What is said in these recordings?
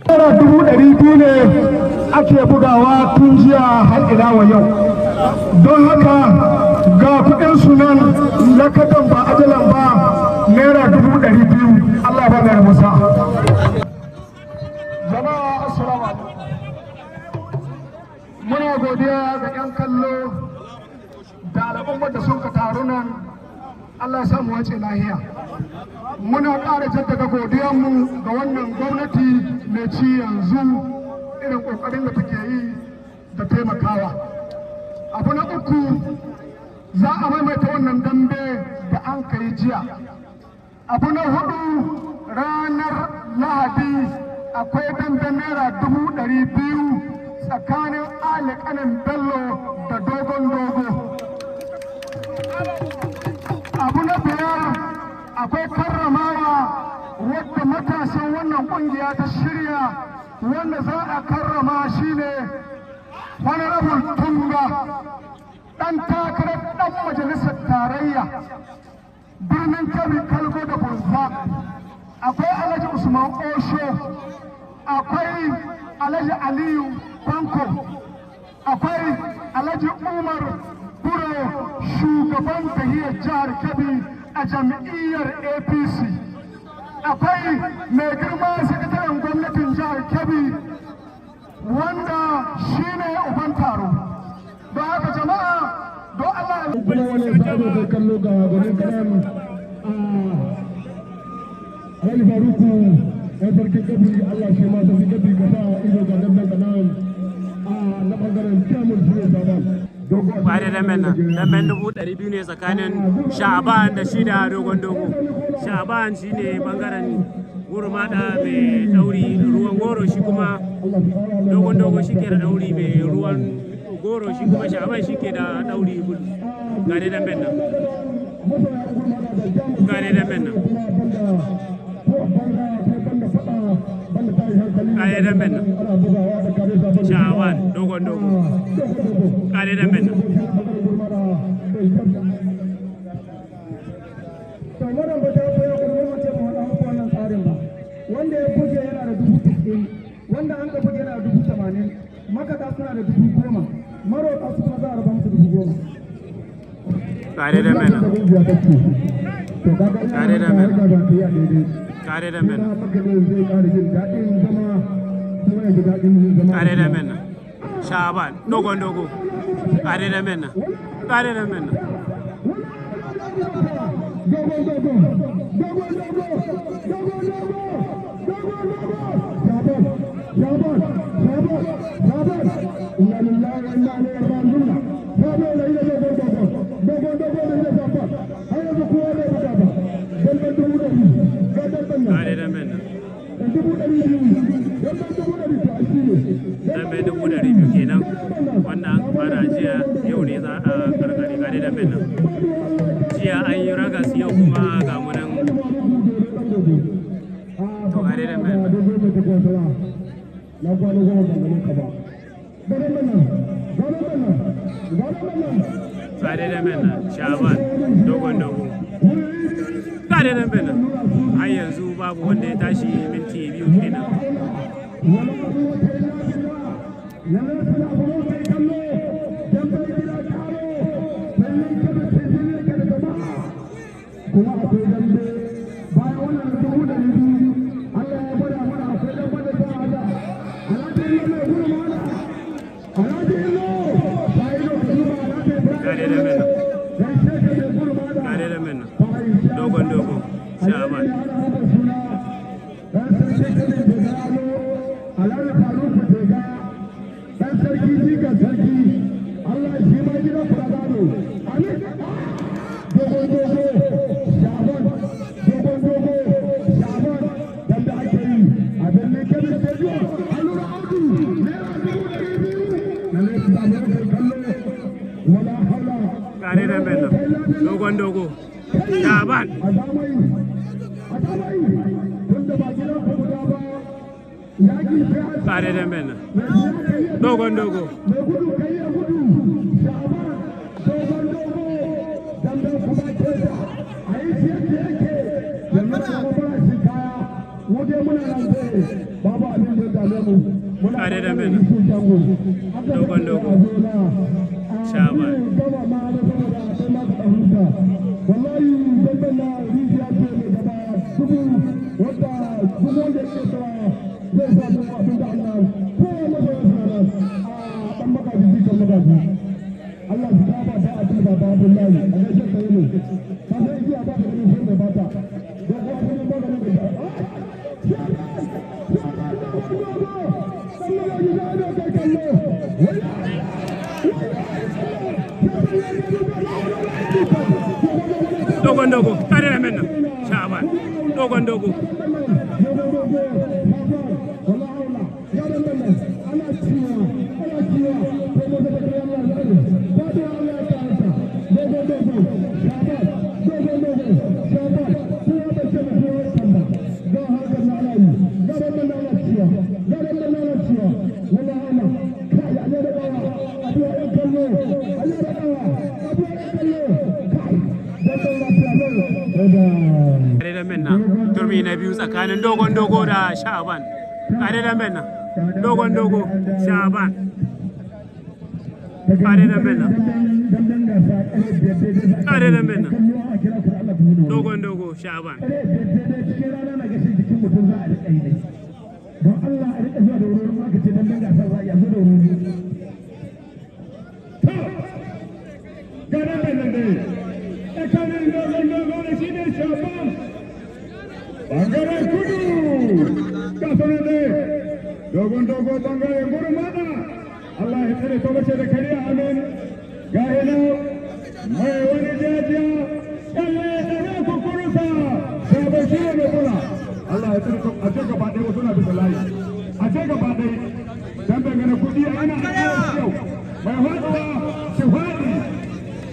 Naira 200,000 ne ake bugawa tun jiya har ila wa yau. Don haka ga kuɗin sunan lakatan ba ajalan ba Naira 200,000. Allah ba mai musa. Jama'a assalamu alaikum. Muna godiya ga 'yan kallo da al'ummar da sun ka taru nan. Allah ya samu wace lahiya. Muna ƙara jaddada godiyanmu ga wannan gwamnati mai ci yanzu irin ƙoƙarin da take yi da taimakawa. Abu na uku, za a maimaita wannan dambe da an kai jiya. Abu na hudu, ranar Lahadi akwai dambe Naira 200,000 tsakanin Ali Kanin Bello da Dogon Dogo. Abu na biyar, akwai karramawa wadda matasan wannan kungiya ta shirya, wanda za a karrama shine Honorable Tunga, dan takarar dan majalisar tarayya birnin Kebbi, Kalgo da Bunza. Akwai Alhaji Usman Osho, akwai Alhaji Aliyu Banko, akwai Alhaji Umar Buro, shugaban tahiyar jihar Kebbi a jam'iyyar APC. Akwai mai girma sakataren gwamnatin jihar Kebbi wanda shi ne uban taro. Don haka jama'a don Allah ya kuma wani sabo kai kallo ga gwanin kanan Alhaji Faruku ya sarki Kebbi. Allah shi ma sarki Kebbi ka sa ido ga dandan kanan na bangaren Kyamun Sule Saban. Kware da men nan, damben 200,000 ne tsakanin Sha'aban da shi da Dogon Dogo. Sha'aban shi ne bangaren gurmada mai dauri ruwan goro, shi kuma Dogon Dogo shi ke da dauri mai ruwan goro, shi kuma Sha'aban shi ke da dauri bulu. Gare damben nan, gare damben nan, gare damben nan, Sha'aban Dogon Dogo. Kare da men wanda ya buge yana da 90,000, wanda an ka buge yana da 80,000, makata suna da 10,000, marota su kuma za a raba musu 10,000. kare da men kare da men kare da men kare da men Sha'aban Dogon Dogo kare da men kare da men kare da men dambe 200,000 kenan wanda an fara jiya, yau ne za a karkare. Kare da men jiya an yi ragas, yau kuma ga munan kare da men kare da men Sha'aban Dogon Dogo kare da men. Har yanzu babu wanda ya tashi, minti 2 kenan. kuma akwai dambe bayan wannan 200,000. Allah ya gwada mana akwai dambe da ta hada Alhaji Illo mai gudu mana Alhaji Illo ba Illo ka zuba Alhaji Ibrahim kare da men kare da men Dogon Dogo Sha'aban Alhaji Faruku Tega dan sarki jika sarki Allah shi ma gidan Furagado amin. Dogon Dogo Sha'aban Dogon Dogo Sha'aban dambe ake yi a birnin Kebbi Stadium. Allura Audu Naira 200,000 na ne da mu kai kallo wala hala. kare da men Dogon Dogo Sha'aban Adamai tunda ba gidan ku guda ba yaki sai kare da men Dogon Dogo mai gudu kai ya gudu Sha'aban Dogon Dogo dambe kuma ke da ayi shi yake yake yanzu kuma ba shi kaya Kare da mena dogon dogo Shaban Allah su kama ta a cikin baba Abdullahi a gaishe ta yi ne ka san igiya ba ta ganin sai mai bata don kuma ganin ba ganin da dogon dogo kare da menna Shaban dogon dogo turmi na biyu tsakanin dogon dogo da Shaban kare da menna dogon dogo Shaban kare da menna kare da menna dogon dogo Shaban don Allah a rika zuwa da wurin aka ce dan gasa za a yanzu da wurin ga nan nan dai tsakanin dogon dogo da shi ne Shaban bangaren kudu ga sanar da dogon dogo bangaren gurmada Allah ya tsare ta bace da kariya amin ga ina mai wani jajiya kalle da na kukurusa sabon shi ne kula Allah ya tsare a ce gaba ɗaya wasu na bisa layi a ce gaba ɗaya dan bangaren kudi ana yau mai hada shi hadi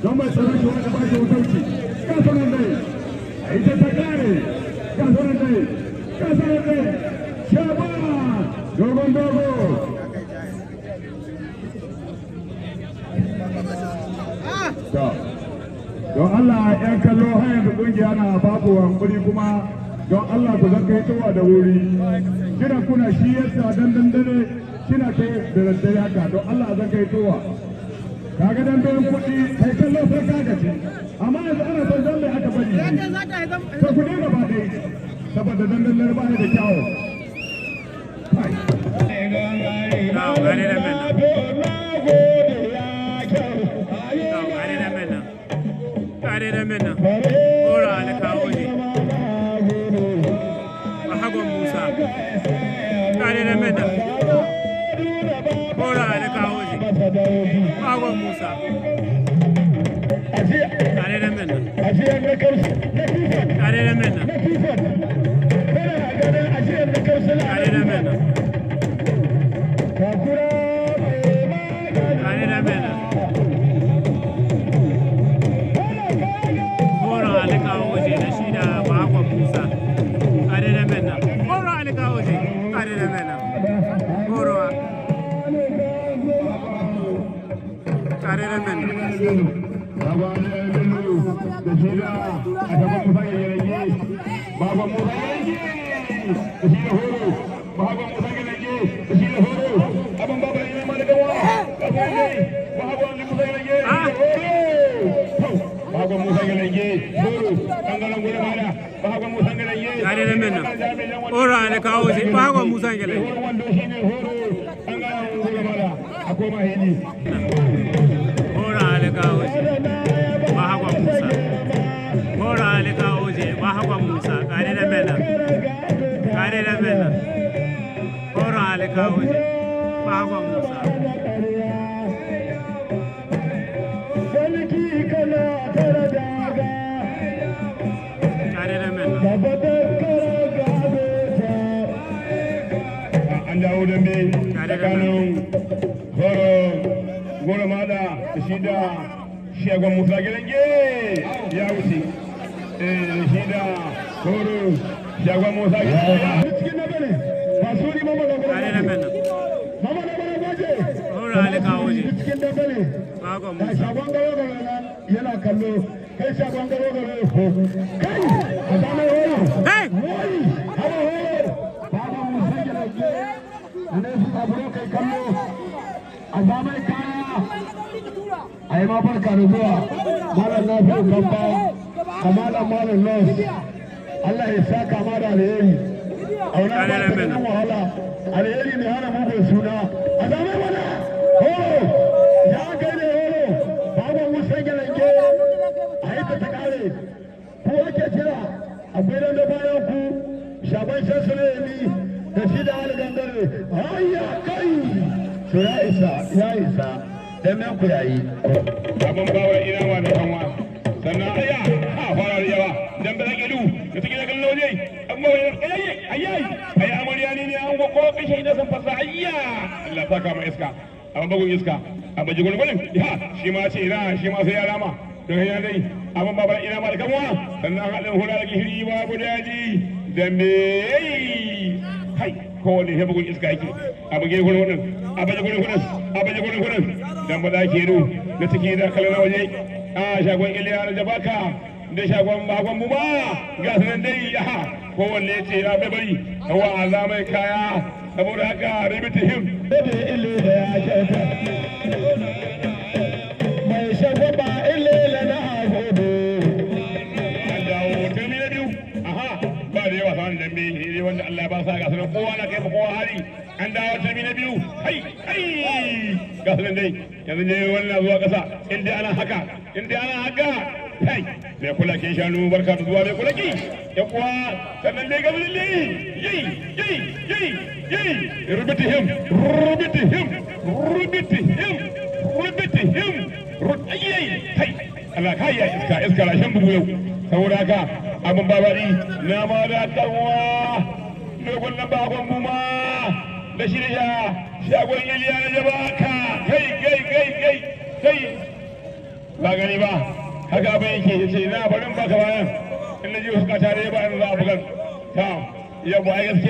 don mai tsare shi wani ba shi wutarki ga sanar da ita ta kare Shaban dogon dogo don Allah ‘yan kallo har yanzu kungiya na babu hankuri kuma don Allah ku zan kai towa da wuri kina kuna shi yasa dandan dare kina kai da daddare haka don Allah zan kai towa kaga dan don kuɗi kai kallo sai ka gaci amma yanzu ana son zan mai aka bari to ku ne gaba dai saboda dandan dare ba da kyawu kare da menna ora ala kawo ne Bahagon Musa kare da menna ora ala kawo ne Bahagon Musa kare da menna kare da menna kare da menna ora ne kawo shi Bahagon Musa gele ora ne kawo shi Bahagon Musa ora ne kawo shi Bahagon Musa kare da menna ora ne kawo shi Bahagon Musa kare da menna dawo da me tsakanin horo goro mada da shi da shagon Musa Gelenge ya wuce shi da horo shagon Musa Gelenge cikin na bane ba su ni mama da mama da baje horo ala kawo ne cikin da bane Bahagon Musa shagon garo yana kallo kai shagon garo kai a zama horo hey horo Bahagon Musa barka da zuwa malam Nafi'u Kamba da malam Nos Allah ya saka ma da alheri auna ba ta ganin wahala alheri ne hana mugun suna a zama mana horo ya kai ne horo babu musan galanke a yi ta kare ko ake jira akwai nan da bayan ku shaban shansu ne da shi da algangare hayya kai to ya isa dan nan ku yayi abun bawa ina ma da kanwa sannan aya ha fara yawa dan ba zake du da take da kallon waje amma ayi amarya ne an go ko kashe da san fasa ayya Allah saka ma iska amma bugun iska amma jigon gulin ya shi ma ce ina shi ma sai ya rama to ya dai abun bawa ina ma da kanwa sannan hadin hura da gishiri ba gudaji dambe kai ko ne he bugun iska yake abin gine gurin wannan abin gine gurin dan ba za ke ru na ciki da kallon waje a shagon iliya da jabaka da shagon bakon mu ba ga sanan dai ya kowanne ce ya bai bari hawa azamai kaya saboda haka ribiti him da iliya ya kyauta mai shagon ba iliya na agodo an dawo turmi na biyu ba da yawa sanin dambe ne wanda Allah ba sa ga sanan kowa na kai kowa hari an dawo turmi na biyu hai ga sanan dai yanzu ne wannan zuwa kasa inda ana haka kai mai kula ke shanu barka da zuwa mai kula ki ya kuwa sannan dai ga zulli yi rubiti him kai Allah kai ya iska rashin bugu yau saboda haka abin babari na ma da kanwa dogon nan bakon buma da shi da shagon iliya na jabaka kai ba gani ba haka abin yake ya ce na barin baka bayan in na ji suka tare ba in za a bugan ta yabo ai gaskiya